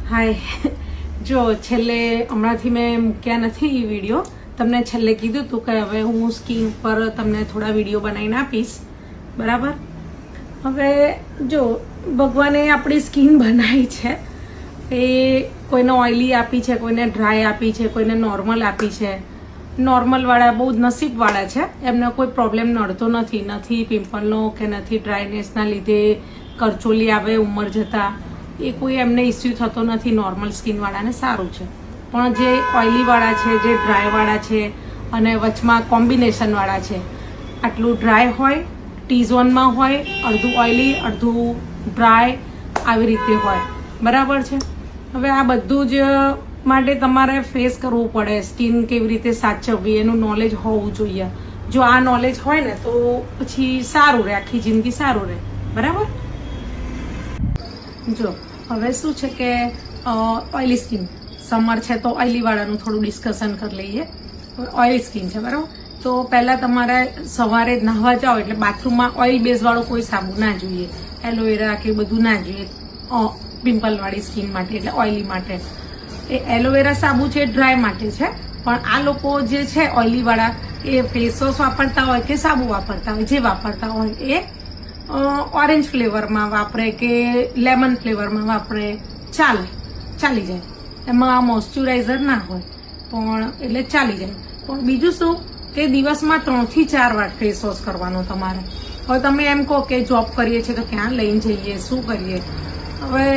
હાય જો છેલ્લે હમણાંથી મેં મૂક્યા નથી વિડીયો. તમને છેલ્લે કીધું હતું કે હવે હું સ્કીન પર તમને થોડા વિડીયો બનાવીને આપીશ, બરાબર. હવે જો ભગવાને આપણી સ્કીન બનાવી છે, એ કોઈને ઓઇલી આપી છે, કોઈને ડ્રાય આપી છે, કોઈને નોર્મલ આપી છે. નોર્મલવાળા બહુ જ નસીબવાળા છે, એમને કોઈ પ્રોબ્લેમ નડતો નથી પિમ્પલનો કે નથી ડ્રાયનેસના લીધે કરચોલી આવે ઉંમર જતાં, એ કોઈ એમને ઇસ્યુ થતો નથી. નોર્મલ સ્કિનવાળાને સારું છે. પણ જે ઓઇલીવાળા છે, જે ડ્રાયવાળા છે અને વચમાં કોમ્બિનેશનવાળા છે, આટલું ડ્રાય હોય, ટી ઝોનમાં હોય, અડધું ઓઇલી અડધું ડ્રાય, આવી રીતે હોય, બરાબર છે. હવે આ બધું જ માટે તમારે ફેસ કરવું પડે. સ્કિન કેવી રીતે સાચવવી એનું નોલેજ હોવું જોઈએ. જો આ નોલેજ હોય ને તો પછી સારું રહે, આખી જિંદગી સારું રહે, બરાબર. જો હવે શું છે કે ઓઇલી સ્કિન સમર છે તો ઓઇલી વાળાનું થોડું ડિસ્કશન કરી લઈએ. ઓઇલી સ્કિન છે, બરાબર. તો પહેલાં તમારે સવારે નહાવા જાઓ એટલે બાથરૂમમાં ઓઇલ બેઝવાળો કોઈ સાબુ ના જોઈએ, એલોવેરા કે બધું ના જોઈએ પિમ્પલવાળી સ્કિન માટે, એટલે ઓઇલી માટે. એ એલોવેરા સાબુ છે ડ્રાય માટે છે, પણ આ લોકો જે છે ઓઇલીવાળા એ ફેસ વોશ વાપરતા હોય કે સાબુ વાપરતા હોય, જે વાપરતા હોય એ ઓરેન્જ ફ્લેવરમાં વાપરે કે લેમન ફ્લેવરમાં વાપરે, ચાલી જાય. એમાં મોઇશ્ચરાઇઝર ના હોય પણ એટલે ચાલી જાય. પણ બીજું શું કે દિવસમાં 3 થી 4 વાર ફેસ વોશ કરવાનો તમારે. હવે તમે એમ કહો કે જોબ કરીએ છીએ તો ક્યાં લઈને જઈએ, શું કરીએ? હવે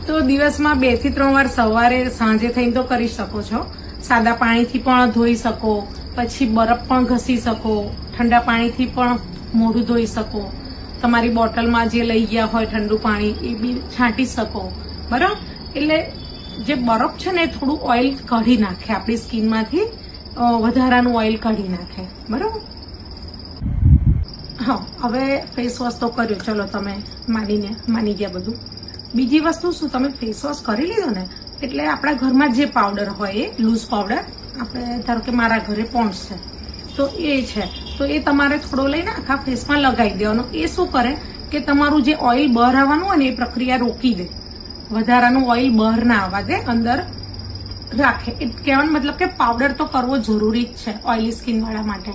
તો દિવસમાં 2 થી 3 વાર સવારે સાંજે થઈને તો કરી શકો છો. સાદા પાણીથી પણ ધોઈ શકો, પછી બરફ પણ ઘસી શકો, ઠંડા પાણીથી પણ મોઢું ધોઈ શકો. તમારી બોટલમાં જે લઈ ગયા હોય ઠંડુ પાણી એ બી છાંટી શકો, બરાબર. એટલે જે બરફ છે ને એ થોડું ઓઇલ કાઢી નાખે આપણી સ્કિનમાંથી, વધારાનું ઓઇલ કાઢી નાખે, બરાબર. હા, હવે ફેસ વોશ તો કર્યો, ચલો તમે માની ગયા બધું. બીજી વસ્તુ શું, તમે ફેસ વોશ કરી લીધો ને એટલે આપણા ઘરમાં જે પાવડર હોય એ લૂઝ પાવડર, આપણે ધારો કે મારા ઘરે પોન્ડ્સ છે તો એ છે, તો એ તમારે થોડો લઈને આખા ફેસમાં લગાવી દેવાનો. એ શું કરે કે તમારું જે ઓઇલ બહાર આવવાનું હોય ને એ પ્રક્રિયા રોકી દે, વધારાનું ઓઇલ બહાર ના આવવા દે, અંદર રાખે. એ કહેવાનો મતલબ કે પાવડર તો કરવો જરૂરી જ છે ઓઇલી સ્કિનવાળા માટે,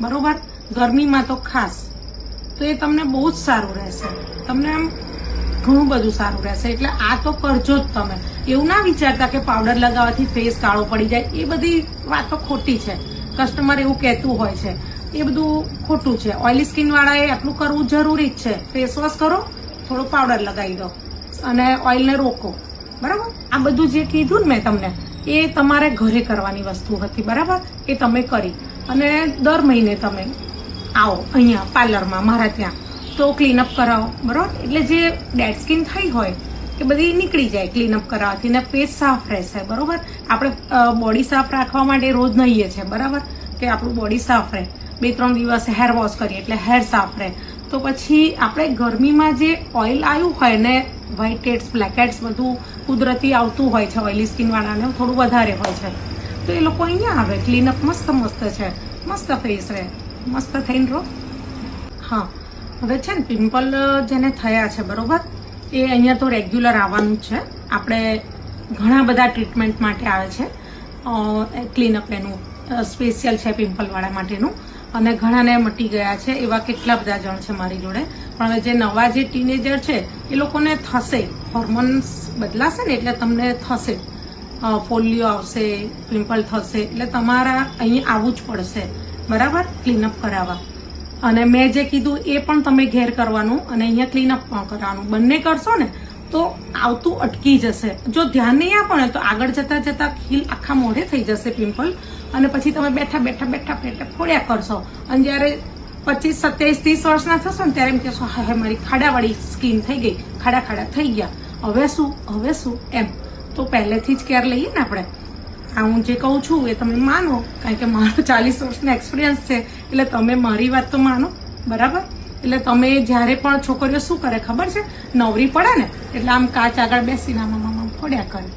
બરોબર. ગરમીમાં તો ખાસ. તો એ તમને બહુ જ સારું રહેશે, તમને આમ ઘણું બધું સારું રહેશે. એટલે આ તો કરજો જ તમે. એવું ના વિચારતા કે પાવડર લગાવવાથી ફેસ કાળો પડી જાય, એ બધી વાતો ખોટી છે. કસ્ટમર એવું કહેતું હોય છે, એ બધું ખોટું છે. ઓઇલી સ્કિનવાળાએ આટલું કરવું જરૂરી જ છે. ફેસ વોશ કરો, થોડો પાવડર લગાવી દો અને ઓઇલને રોકો, બરાબર. આ બધું જે કીધું ને મેં તમને, એ તમારે ઘરે કરવાની વસ્તુ હતી, બરાબર. એ તમે કરી અને દર મહિને તમે આવો અહીંયા પાર્લરમાં મારા ત્યાં, તો ક્લીનઅપ કરાવો, બરાબર. એટલે જે ડેડ સ્કિન થઈ હોય એ બધી નીકળી જાય ક્લીનઅપ કરાવવાથી, ને ફેસ સાફ રહેશે, બરાબર. આપણે બોડી સાફ રાખવા માટે રોજ નહીએ છે, બરાબર, કે આપણું બોડી સાફ રહે. 2-3 દિવસ હેર વોશ કરીએ એટલે હેર સાફ રહે. તો પછી આપણે ગરમીમાં જે ઓઇલ આવ્યું હોય ને, વ્હાઇટ હેડ્સ, બ્લેક હેડ્સ બધું કુદરતી આવતું હોય છે ઓઇલી સ્કિનવાળાને, થોડું વધારે હોય છે, તો એ લોકો અહીંયા આવે ક્લીનઅપ. મસ્ત છે, મસ્ત ફેસ રહે, મસ્ત થઈને રહો. હા, હવે છે ને પિમ્પલ જેને થયા છે, બરોબર, એ અહીંયા તો રેગ્યુલર આવવાનું જ છે. આપણે ઘણા બધા ટ્રીટમેન્ટ માટે આવે છે ક્લીનઅપ, એનું સ્પેશિયલ છે પિમ્પલવાળા માટેનું, અને ઘણાને મટી ગયા છે. એવા કેટલા બધા જણ છે મારી જોડે. પણ હવે જે નવા જે ટીનેજર છે એ લોકોને થશે, હોર્મોન્સ બદલાશે ને એટલે તમને થશે, ફોલ્લીઓ આવશે, પિમ્પલ થશે, એટલે તમારા અહીંયા આવવું જ પડશે, બરાબર, ક્લીનઅપ કરાવવા. અને મેં જે કીધું એ પણ તમે ઘેર કરવાનું અને અહીંયા ક્લીનઅપ પણ કરવાનું. બંને કરશો ને તો આવતું અટકી જશે. જો ધ્યાન નહીં આપો ને તો આગળ જતા ખીલ આખા મોઢે થઈ જશે પિમ્પલ, અને પછી તમે બેઠા ફોડ્યા કરશો. અને જ્યારે 25, 27, 30 વર્ષના થશો ને ત્યારે એમ કહેશો હા મારી ખાડાવાળી સ્કિન થઈ ગઈ, ખાડા થઈ ગયા, હવે શું એમ. તો પહેલેથી જ કેર લઈએ ને આપણે. આ હું જે કહું છું એ તમે માનો, કારણ કે મારો 40 વર્ષનો એક્સપિરિયન્સ છે, એટલે તમે મારી વાત તો માનો, બરાબર. એટલે તમે જ્યારે પણ છોકરીઓ શું કરે ખબર છે, નવરી પડે ને એટલે આમ કાચ આગળ બેસીને આમ ફોડ્યા કરે,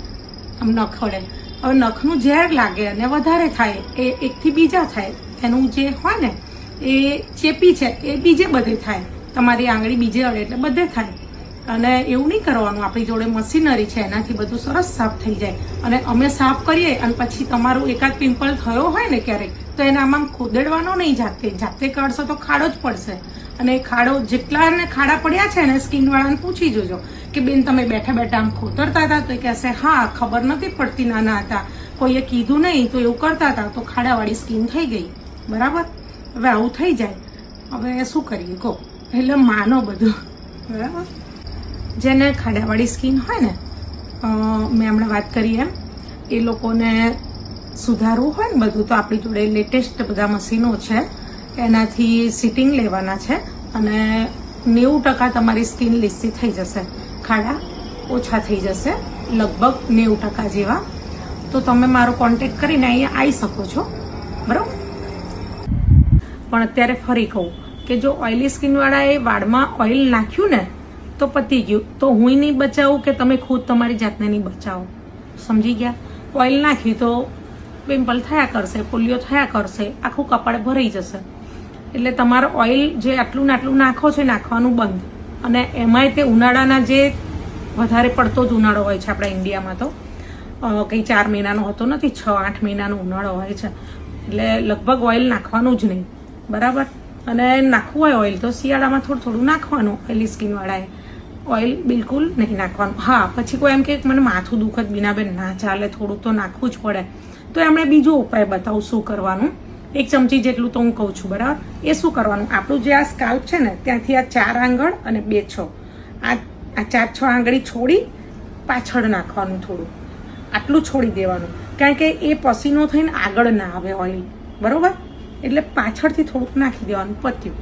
આમ નખ ફોડે. હવે નખનું ઝેર લાગે અને વધારે થાય, એ એકથી બીજા થાય. એનું જે હોય ને એ ચેપી છે, એ બીજે બધે થાય. તમારી આંગળી બીજે અડે એટલે બધે થાય. અને એવું નહીં કરવાનું, આપણી જોડે મશીનરી છે એનાથી બધું સરસ સાફ થઈ જાય. અને અમે સાફ કરીએ અને પછી તમારું એકાદ પિમ્પલ થયો હોય ને ક્યારેક, તો એને આમાં ખોદેડવાનો નહીં, જાતે કાઢશો તો ખાડો જ પડશે. અને ખાડો જેટલાને ખાડા પડ્યા છે ને સ્કિન વાળાને પૂછી જોજો કે બેન તમે બેઠા બેઠા આમ ખોતરતા હતા, તો એ કહેશે હા ખબર નથી પડતી, નાના હતા કોઈએ કીધું નહીં તો એવું કરતા હતા તો ખાડાવાળી સ્કિન થઈ ગઈ. બરાબર, હવે આવું થઈ જાય, હવે શું કરીએ કહો? એટલે માનો બધું. બરાબર, જેને ખાડાવાળી સ્કિન હોય ને, મેં હમણાં વાત કરી એમ, એ લોકોને સુધારવું હોય ને બધું, તો આપણી જોડે લેટેસ્ટ બધા મશીનો છે, એનાથી સિટિંગ લેવાના છે અને 90% તમારી સ્કિન લીસી થઈ જશે, ખાડા ઓછા થઈ જશે, લગભગ 90% જેવા. તો તમે મારો કોન્ટેક્ટ કરીને અહીંયા આવી શકો છો. બરાબર, પણ અત્યારે ફરી કહું કે જો ઓઇલી સ્કિનવાળાએ વાળમાં ઓઇલ નાખ્યું ને તો પતી ગયું. તો હું નહીં બચાવું કે તમે ખુદ તમારી જાતને નહીં બચાવો. સમજી ગયા? ઓઇલ નાખ્યું તો પિમ્પલ થયા કરશે, ફોલ્લીઓ થયા કરશે, આખું કપાળ ભરાઈ જશે. એટલે તમારો ઓઇલ જે આટલું ને આટલું નાખો છો નાખવાનું બંધ. અને એમાંય તે ઉનાળાના જે વધારે પડતો જ ઉનાળો હોય છે આપણા ઇન્ડિયામાં, તો કંઈ 4 મહિનાનો હોતો નથી, 6-8 મહિનાનો ઉનાળો હોય છે. એટલે લગભગ ઓઇલ નાખવાનું જ નહીં. બરાબર, અને નાખવું હોય ઓઇલ તો શિયાળામાં થોડું નાખવાનું. ઓઇલી સ્કિનવાળાએ ઓઇલ બિલકુલ નહીં નાખવાનું. હા, પછી કોઈ એમ કે મને માથું દુખત બીનાબેન ના ચાલે, થોડુંક તો નાખવું જ પડે, તો એમણે બીજો ઉપાય બતાવું શું કરવાનું. 1 ચમચી જેટલું તો હું કહું છું. બરાબર, એ શું કરવાનું, આપણું જે આ સ્કાલ્પ છે ને ત્યાંથી આ 4 આંગળ અને 2 6 આ 4-6 આંગળી છોડી પાછળ નાખવાનું, થોડું આટલું છોડી દેવાનું, કારણ કે એ પસીનો થઈને આગળ ના આવે ઓઇલ. બરોબર, એટલે પાછળથી થોડુંક નાખી દેવાનું, પત્યું,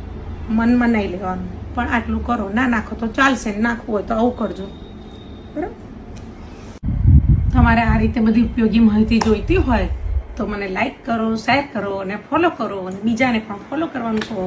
મનમાં નહીં લેવાનું. પણ આટલું કરો, ના નાખો તો ચાલશે, નાખવું હોય તો આવું કરજો. બરાબર, તમારે આ રીતે બધી ઉપયોગી માહિતી જોઈતી હોય તો મને લાઈક કરો, શેર કરો અને ફોલો કરો, અને બીજાને પણ ફોલો કરવાનું કહો.